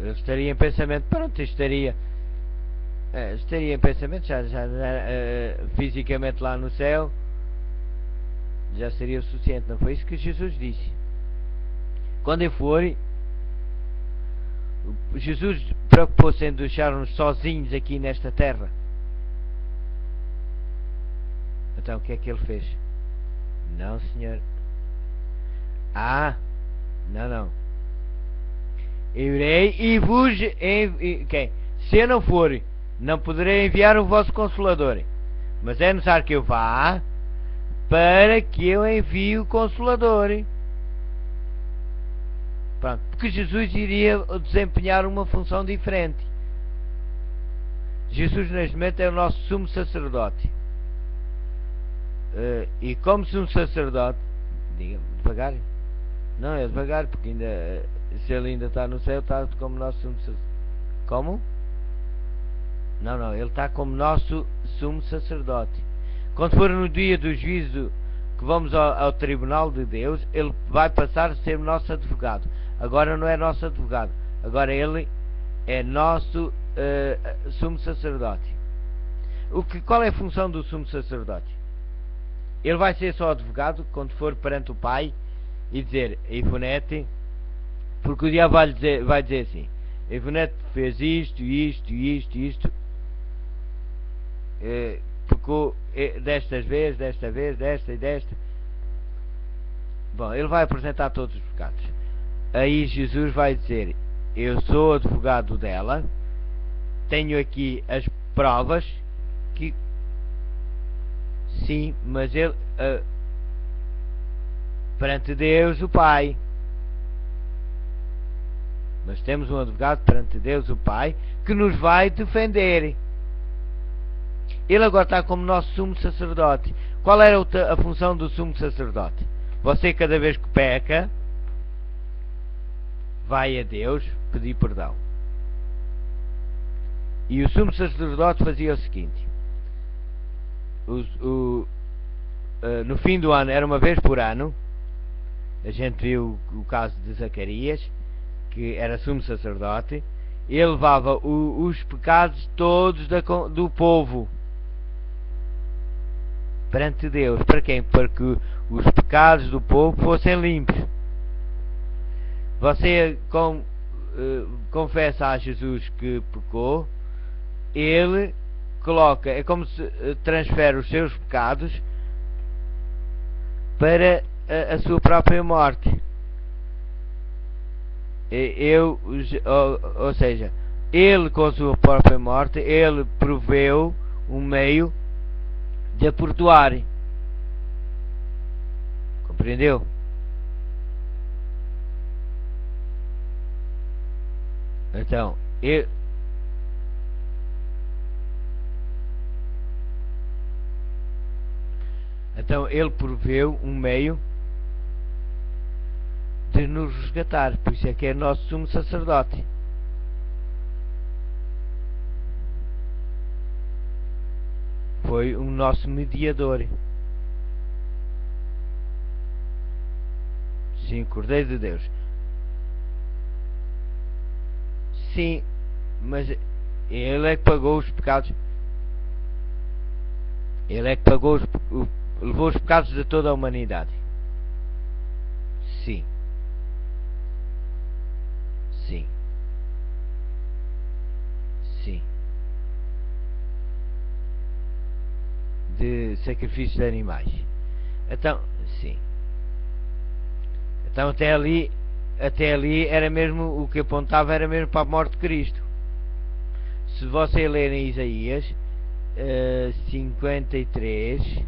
ele estaria em pensamento, pronto, estaria em pensamento, fisicamente lá no céu, já seria o suficiente. Não foi isso que Jesus disse. Quando eu for, Jesus preocupou-se em deixar-nos sozinhos aqui nesta terra. Então o que é que ele fez? Não, senhor. Não. Eu irei e vos se eu não for, não poderei enviar o vosso Consolador, mas é necessário que eu vá para que eu envie o Consolador. Pronto, porque Jesus iria desempenhar uma função diferente. Jesus neste momento é o nosso sumo sacerdote, e como sumo sacerdote, diga devagar. Não, é devagar, porque ainda, se ele ainda está no céu, está como nosso sumo sacerdote. Como? Não, ele está como nosso sumo sacerdote. Quando for no dia do juízo, que vamos ao tribunal de Deus, ele vai passar a ser nosso advogado. Agora não é nosso advogado, agora ele é nosso sumo sacerdote. Qual é a função do sumo sacerdote? Ele vai ser só advogado quando for perante o Pai e dizer: Efonete, porque o diabo vai dizer assim: Efonete fez isto, pecou desta vez, desta e desta. Bom, ele vai apresentar todos os pecados. Aí Jesus vai dizer: eu sou advogado dela, tenho aqui as provas que sim, mas ele perante Deus o Pai. Mas temos um advogado perante Deus o Pai que nos vai defender. Ele agora está como nosso sumo sacerdote. Qual era a função do sumo sacerdote? Você, cada vez que peca, vai a Deus pedir perdão. E o sumo sacerdote fazia o seguinte: no fim do ano, era uma vez por ano. A gente viu o caso de Zacarias, que era sumo sacerdote. Ele levava os pecados todos do povo perante Deus. Para quem? Para que os pecados do povo fossem limpos. Você confessa a Jesus que pecou, ele coloca, é como se transfere os seus pecados para a sua própria morte. Ou seja, ele com a sua própria morte, ele proveu um meio de a perdoar. Compreendeu? Então, ele proveu um meio de nos resgatar. Por isso é que é nosso sumo sacerdote. Foi o nosso mediador. Sim, Cordeiro de Deus. Sim, mas ele é que pagou os pecados. Ele é que pagou levou os pecados de toda a humanidade. Sim. De sacrifício de animais. Então, sim. Então até ali era mesmo, o que apontava era mesmo para a morte de Cristo. Se você ler em Isaías 53,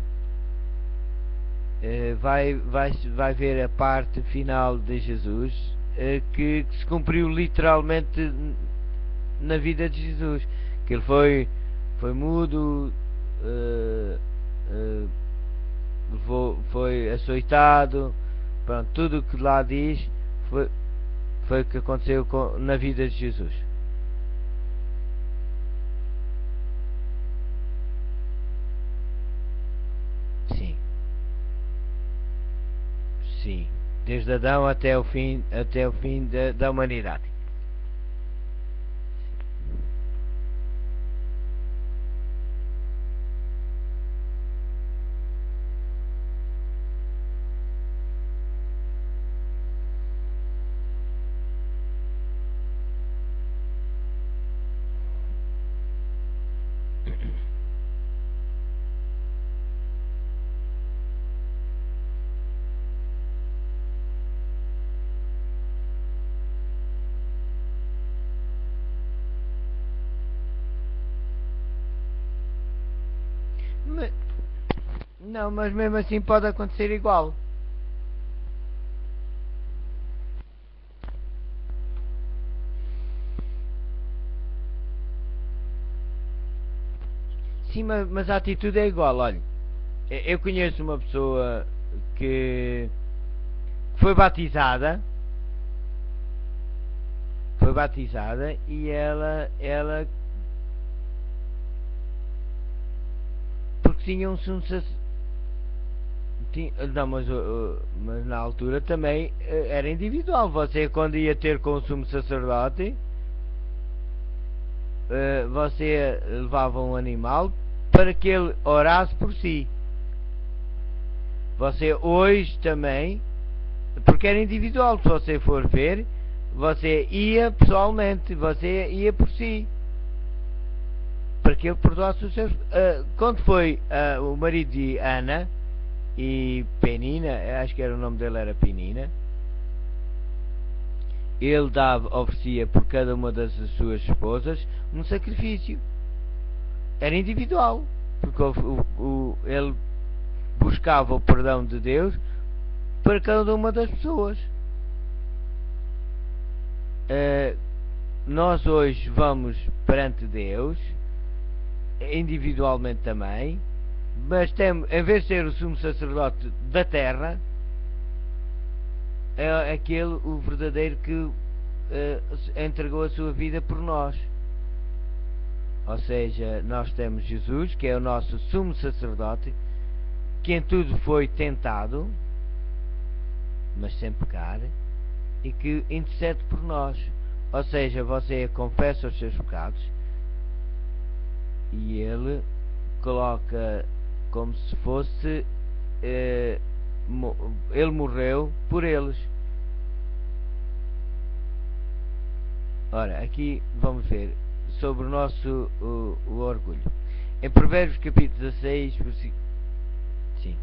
vai ver a parte final de Jesus, que se cumpriu literalmente na vida de Jesus, que ele foi mudo, foi açoitado, pronto, tudo o que lá diz foi o que aconteceu na vida de Jesus. Sim, desde Adão até o fim da humanidade. Não, mas mesmo assim pode acontecer igual. Sim, mas a atitude é igual, olha. Eu conheço uma pessoa que foi batizada. Foi batizada e ela porque tinha um sumo não, mas na altura também era individual. Você quando ia ter com o sumo sacerdote, você levava um animal para que ele orasse por si. Você hoje também, porque era individual, se você for ver, você ia pessoalmente, você ia por si, para que ele perdoasse os seus. Quando foi o marido de Ana e Penina, acho que era o nome dele, era Penina, ele oferecia por cada uma das suas esposas um sacrifício. Era individual, porque ele buscava o perdão de Deus para cada uma das pessoas. Nós hoje vamos perante Deus, individualmente também, mas temos, em vez de ser o sumo sacerdote da terra, é aquele, o verdadeiro que entregou a sua vida por nós. Ou seja, nós temos Jesus, que é o nosso sumo sacerdote, que em tudo foi tentado, mas sem pecar, e que intercede por nós. Ou seja, você confessa os seus pecados e ele coloca como se fosse ele morreu por eles. Ora, aqui vamos ver sobre o nosso o orgulho. Em Provérbios capítulo 16, versículo. Sim.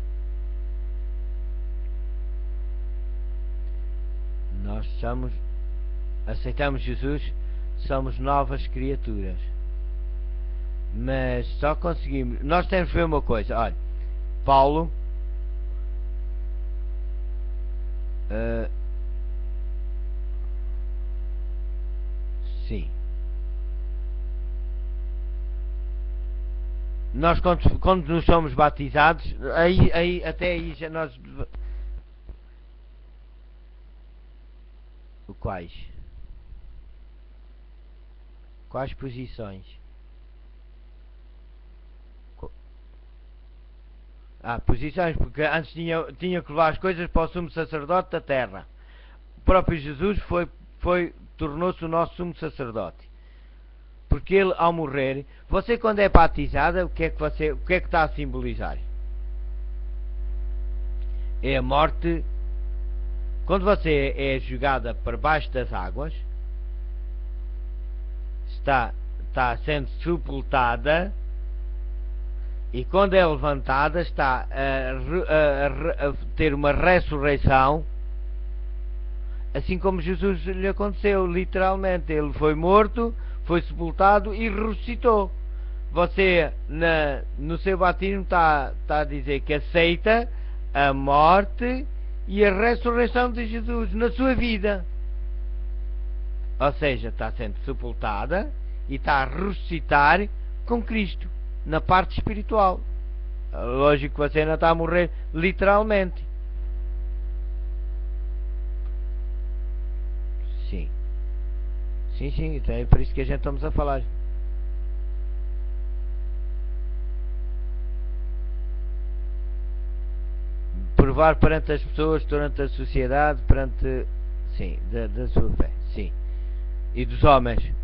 Nós aceitamos Jesus, somos novas criaturas. Mas só conseguimos. Nós temos que ver uma coisa. Olha, Paulo sim. Nós quando nos somos batizados, até aí já nós. Quais? Quais posições? Posições, porque antes tinha que levar as coisas para o sumo sacerdote da terra. O próprio Jesus tornou-se o nosso sumo sacerdote. Porque ele, ao morrer, você quando é batizada, o que é que está a simbolizar? É a morte. Quando você é jogada para baixo das águas, está sendo sepultada, e quando é levantada está a ter uma ressurreição, assim como Jesus lhe aconteceu, literalmente. Ele foi morto, foi sepultado e ressuscitou. Você no seu batismo está a dizer que aceita a morte e a ressurreição de Jesus na sua vida. Ou seja, está sendo sepultada e está a ressuscitar com Cristo na parte espiritual. Lógico que você não está a morrer literalmente. Sim. Sim, então é por isso que a gente estamos a falar. Provar perante as pessoas, perante a sociedade, perante, sim, da sua fé, sim. E dos homens.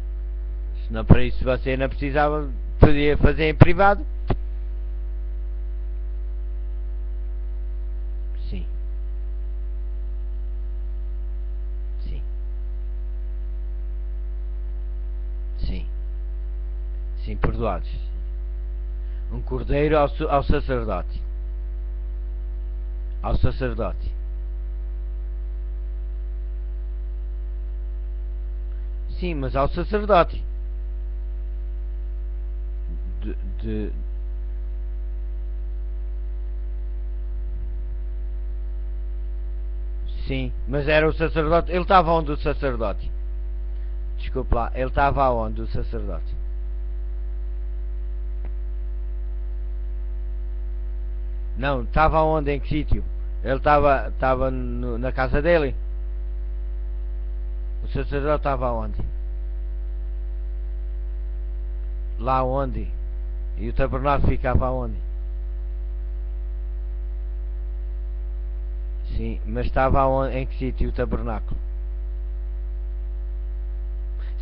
Senão para isso você não precisava, podia fazer em privado. Sim. Sim. Sim. Sim, perdoados. Um cordeiro ao sacerdote. Ao sacerdote. Sim, mas ao sacerdote. Sim, mas era o sacerdote. Ele estava onde o sacerdote? Desculpe lá, ele estava onde o sacerdote? Não, estava onde? Em que sítio? Ele estava na casa dele? O sacerdote estava onde? Lá onde? E o tabernáculo ficava onde? Sim, mas estava onde, em que sítio o tabernáculo?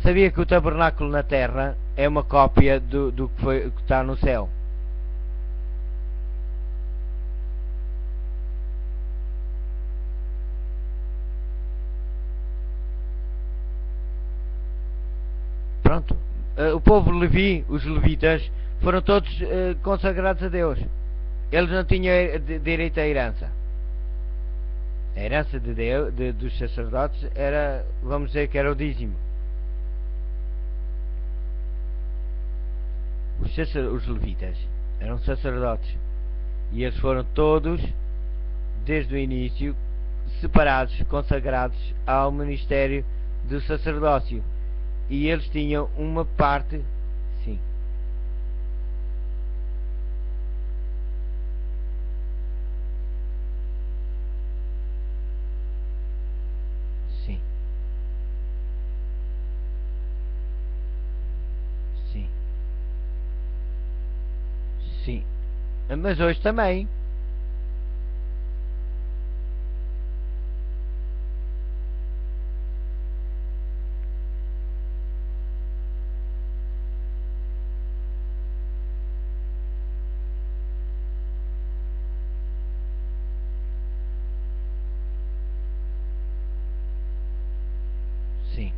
Sabia que o tabernáculo na terra é uma cópia do que está no céu? Pronto. O povo Levi, os levitas, foram todos consagrados a Deus. Eles não tinham direito à herança. A herança de Deus, dos sacerdotes era, vamos dizer que era o dízimo. Os levitas eram sacerdotes. E eles foram todos, desde o início, separados, consagrados ao ministério do sacerdócio. E eles tinham uma parte, sim. Sim. Sim. Sim. Mas hoje também. Sim.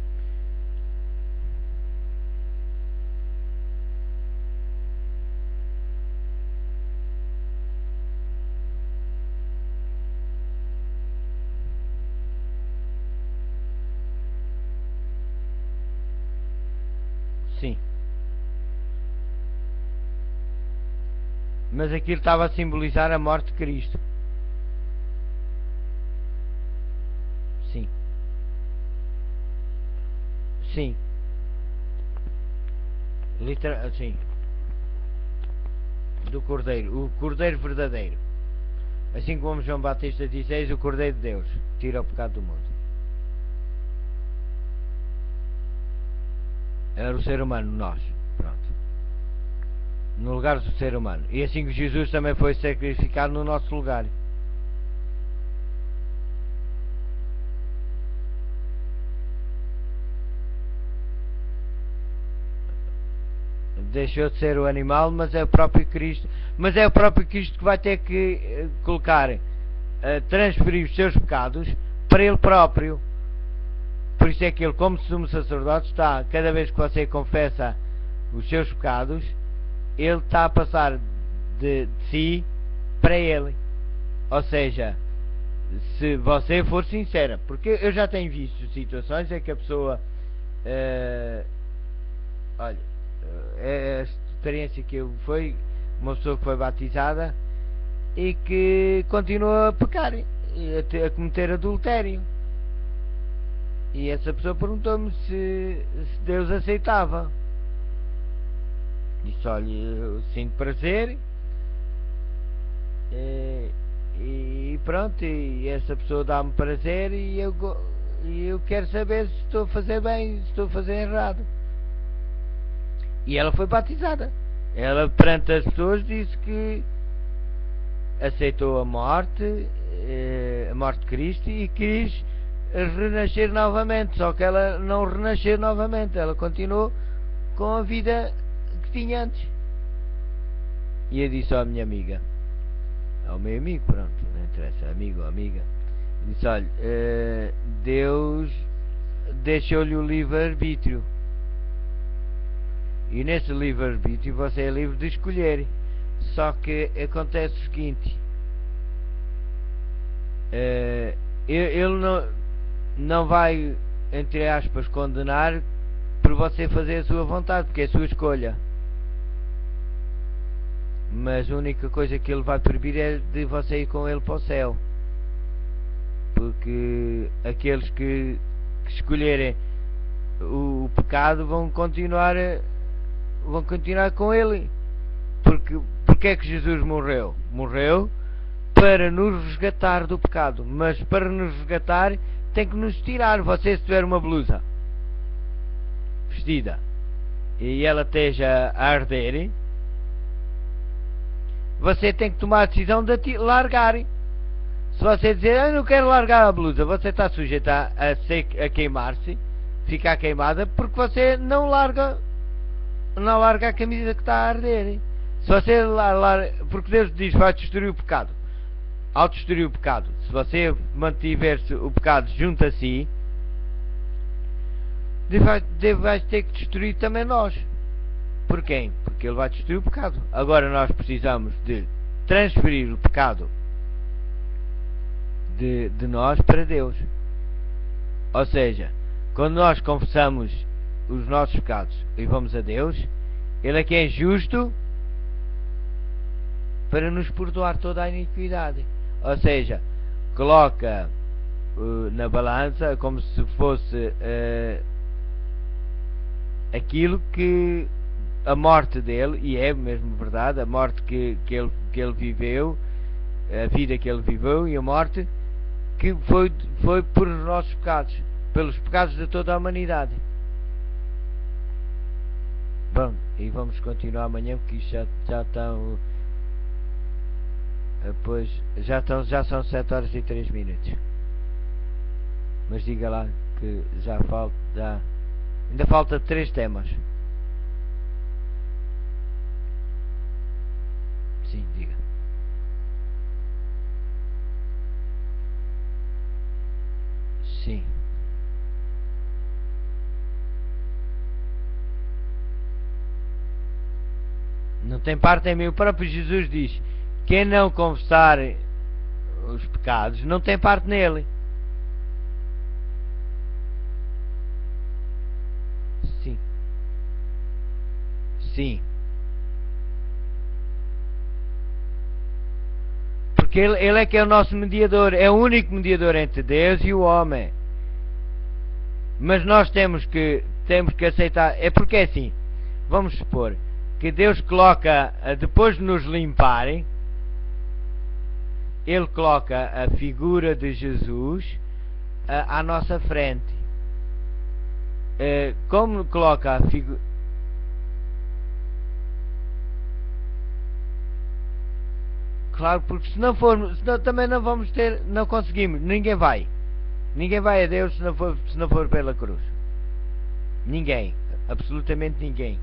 Sim. Mas aquilo estava a simbolizar a morte de Cristo. Sim. Sim. Sim. Do Cordeiro. O Cordeiro verdadeiro. Assim como João Batista disse, eis o Cordeiro de Deus, tira o pecado do mundo. Era o ser humano, nós. Pronto. No lugar do ser humano. E assim que Jesus também foi sacrificado no nosso lugar. Deixou de ser o animal, mas é o próprio Cristo. Mas é o próprio Cristo que vai ter que colocar, transferir os seus pecados para Ele próprio. Por isso é que Ele, como sumo sacerdote, está, cada vez que você confessa os seus pecados, Ele está a passar de si para Ele. Ou seja, se você for sincera, porque eu já tenho visto situações em que a pessoa, olha, é a experiência que eu foi uma pessoa que foi batizada e que continua a pecar e a cometer adultério, e essa pessoa perguntou-me se Deus aceitava. Disse, olha, eu sinto prazer e pronto, e essa pessoa dá-me prazer e eu quero saber se estou a fazer bem, se estou a fazer errado. E ela foi batizada. Ela, perante as pessoas, disse que aceitou a morte de Cristo, e quis renascer novamente. Só que ela não renasceu novamente. Ela continuou com a vida que tinha antes. E eu disse à minha amiga, ao meu amigo, pronto, não interessa, amigo ou amiga, disse, olha, Deus deixou-lhe o livre-arbítrio. E nesse livre-arbítrio você é livre de escolher. Só que acontece o seguinte, ele não vai, entre aspas, condenar por você fazer a sua vontade, porque é a sua escolha. Mas a única coisa que ele vai proibir é de você ir com ele para o céu. porque aqueles que escolherem o pecado vão continuar com ele. Porque é que Jesus morreu? Morreu para nos resgatar do pecado, mas para nos resgatar tem que nos tirar. Você, se tiver uma blusa vestida e ela esteja a arder, você tem que tomar a decisão de largar. Se você dizer, eu não quero largar a blusa, você está sujeito a queimar-se, ficar queimada, porque você não larga a camisa que está a arder. Se você porque Deus diz, vai destruir o pecado. Ao destruir o pecado, se você mantiver o pecado junto a si, Deus vai ter que destruir também nós. Por quem? Porque Ele vai destruir o pecado. Agora nós precisamos de transferir o pecado de nós para Deus. Ou seja, quando nós confessamos os nossos pecados e vamos a Deus, Ele é que é justo para nos perdoar toda a iniquidade. Ou seja, coloca na balança como se fosse aquilo que a morte dele, e é mesmo verdade, a morte que ele viveu, a vida que ele viveu e a morte que foi por os nossos pecados, pelos pecados de toda a humanidade. Bom, e vamos continuar amanhã, porque isto já estão, pois, já são 7 horas e 3 minutos. Mas diga lá que ainda falta 3 temas. Sim, diga. Sim. Não tem parte em mim. O próprio Jesus diz: quem não confessar os pecados não tem parte nele. Sim. Sim. Porque ele é que é o nosso mediador. É o único mediador entre Deus e o homem. Mas nós temos que aceitar. É porque é assim. Vamos supor que Deus coloca, depois de nos limparem, Ele coloca a figura de Jesus à nossa frente. Como coloca a figura... Claro, porque se não formos, senão também não vamos ter, não conseguimos, ninguém vai a Deus se não for pela cruz. Ninguém, absolutamente ninguém.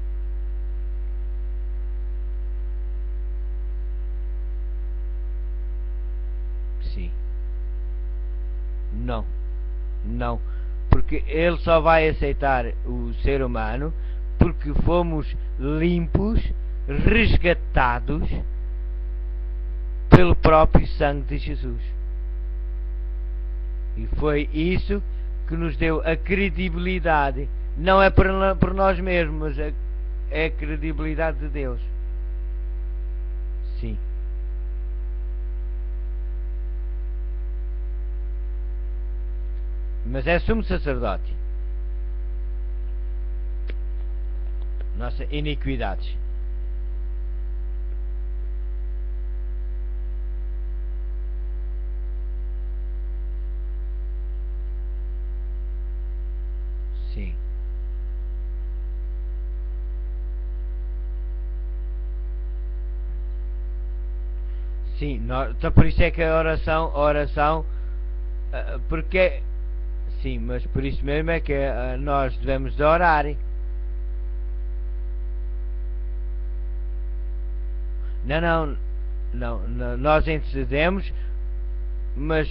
Sim. Não, porque Ele só vai aceitar o ser humano porque fomos limpos, resgatados pelo próprio sangue de Jesus. E foi isso que nos deu a credibilidade. Não é por nós mesmos, mas é a credibilidade de Deus. Sim. Mas é sumo sacerdote. Nossas iniquidades. Sim. Sim, então por isso é que a oração, porque, sim, mas por isso mesmo é que nós devemos de orar. Não, nós intercedemos, mas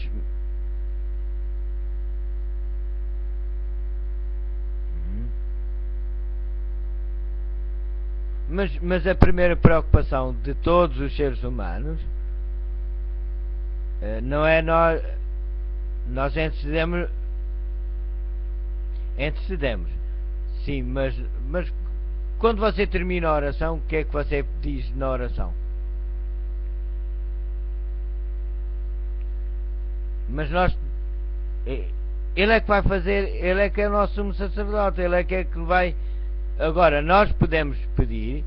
a primeira preocupação de todos os seres humanos não é nós intercedemos, sim, mas quando você termina a oração, o que é que você diz na oração? Mas Ele é que vai fazer, ele é que é o nosso sumo sacerdote, ele é que vai. Agora, nós podemos pedir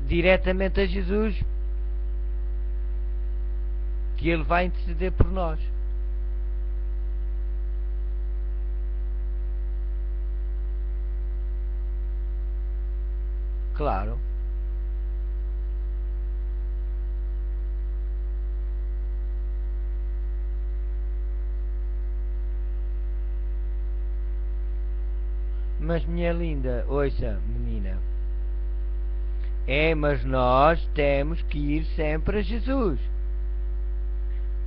diretamente a Jesus que ele vai interceder por nós. Claro. Mas minha linda, ouça, menina. Mas nós temos que ir sempre a Jesus.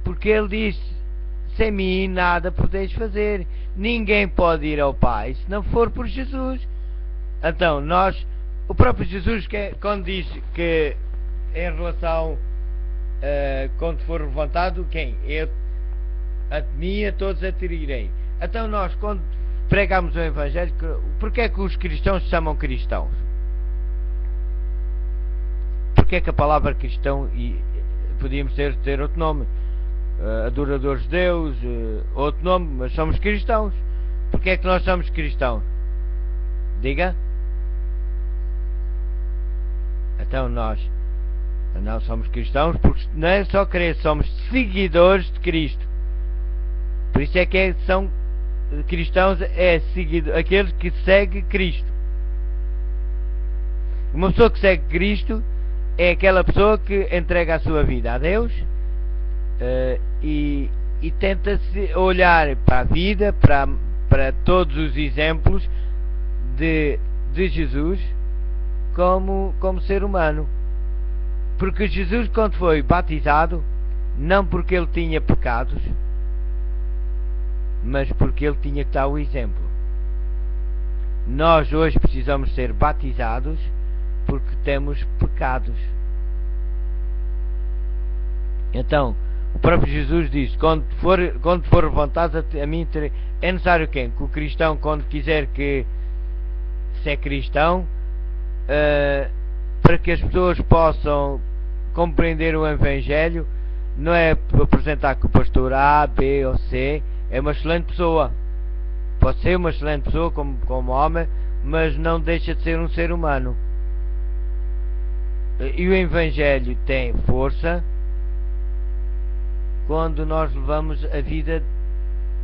Porque ele diz: sem mim nada podeis fazer. Ninguém pode ir ao Pai se não for por Jesus. Então, o próprio Jesus, quando diz que em relação quando for levantado, quem? A mim a todos atrairei. Então nós, quando pregamos o Evangelho, porque é que os cristãos se chamam cristãos? Porque é que a palavra cristão, e podíamos ter outro nome, adoradores de Deus, outro nome, mas somos cristãos. Porque é que nós somos cristãos? Diga. Então nós não somos cristãos porque não é só crer, somos seguidores de Cristo. Por isso é que são cristãos, aqueles que seguem Cristo. Uma pessoa que segue Cristo é aquela pessoa que entrega a sua vida a Deus e tenta-se olhar para a vida, para todos os exemplos de Jesus como ser humano. Porque Jesus, quando foi batizado, não porque ele tinha pecados, mas porque ele tinha que dar o exemplo. Nós hoje precisamos ser batizados porque temos pecados. Então, o próprio Jesus diz: quando for levantado a mim, é necessário quem? Que o cristão, quando quiser ser cristão, para que as pessoas possam compreender o Evangelho, não é apresentar que o pastor A, B ou C é uma excelente pessoa. Pode ser uma excelente pessoa como homem, mas não deixa de ser um ser humano. E o Evangelho tem força quando nós levamos a vida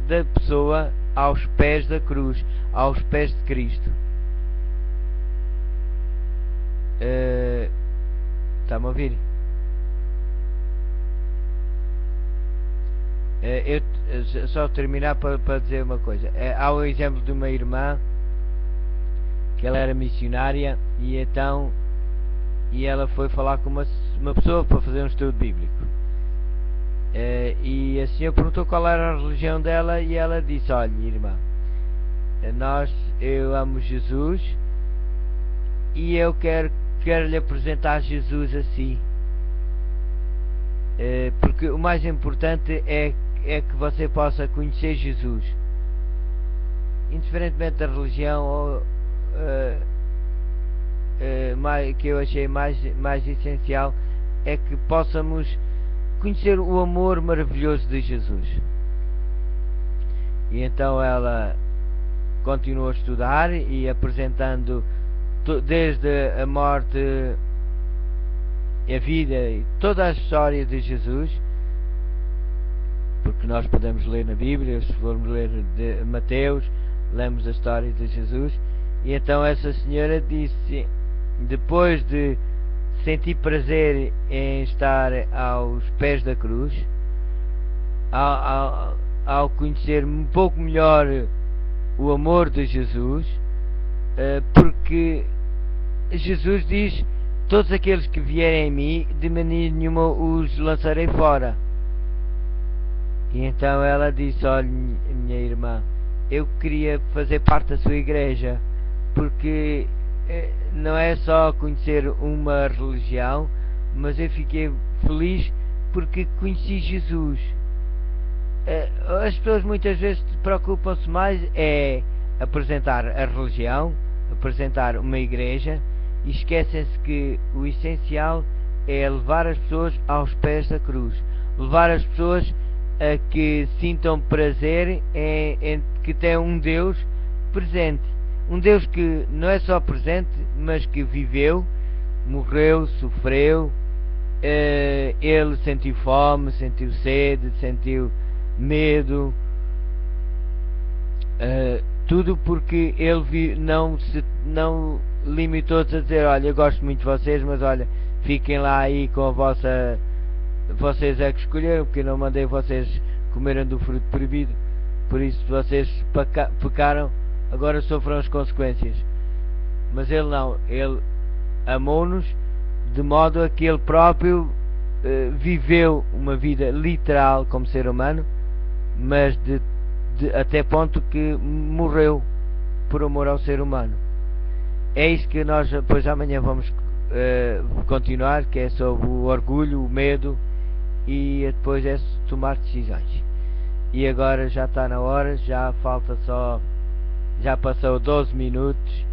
da pessoa aos pés da cruz, aos pés de Cristo. Está-me a ouvir? Eu só terminar para dizer uma coisa. Há o exemplo de uma irmã que ela era missionária e ela foi falar com uma pessoa para fazer um estudo bíblico. E a senhora perguntou qual era a religião dela e ela disse: olha, irmã, eu amo Jesus e eu quero lhe apresentar Jesus a si, porque o mais importante é que você possa conhecer Jesus, indiferentemente da religião, que eu achei mais essencial é que possamos conhecer o amor maravilhoso de Jesus. E então ela continuou a estudar e apresentando desde a morte, a vida e toda a história de Jesus, porque nós podemos ler na Bíblia, se formos ler de Mateus, lemos a história de Jesus. E então essa senhora disse, depois de sentir prazer em estar aos pés da cruz, ao conhecer um pouco melhor o amor de Jesus, porque Jesus diz: todos aqueles que vierem a mim, de maneira nenhuma os lançarei fora. E então ela disse: olha, minha irmã, eu queria fazer parte da sua igreja, porque não é só conhecer uma religião, mas eu fiquei feliz porque conheci Jesus. As pessoas muitas vezes preocupam-se mais apresentar a religião, apresentar uma igreja, e esquecem-se que o essencial é levar as pessoas aos pés da cruz, levar as pessoas a que sintam prazer em que tem um Deus presente. Um Deus que não é só presente, mas que viveu, morreu, sofreu, ele sentiu fome, sentiu sede, sentiu medo, tudo porque ele não limitou-se a dizer: olha, eu gosto muito de vocês, mas olha, fiquem lá aí com a vossa... Vocês é que escolheram, porque eu não mandei vocês comerem do fruto proibido. Por isso vocês pecaram, agora sofram as consequências. Mas ele não, ele amou-nos de modo a que ele próprio viveu uma vida literal como ser humano, mas até ponto que morreu por amor ao ser humano. É isso que nós depois amanhã vamos continuar, que é sobre o orgulho, o medo, e depois é tomar decisões. E agora já está na hora, já falta só, já passou 12 minutos.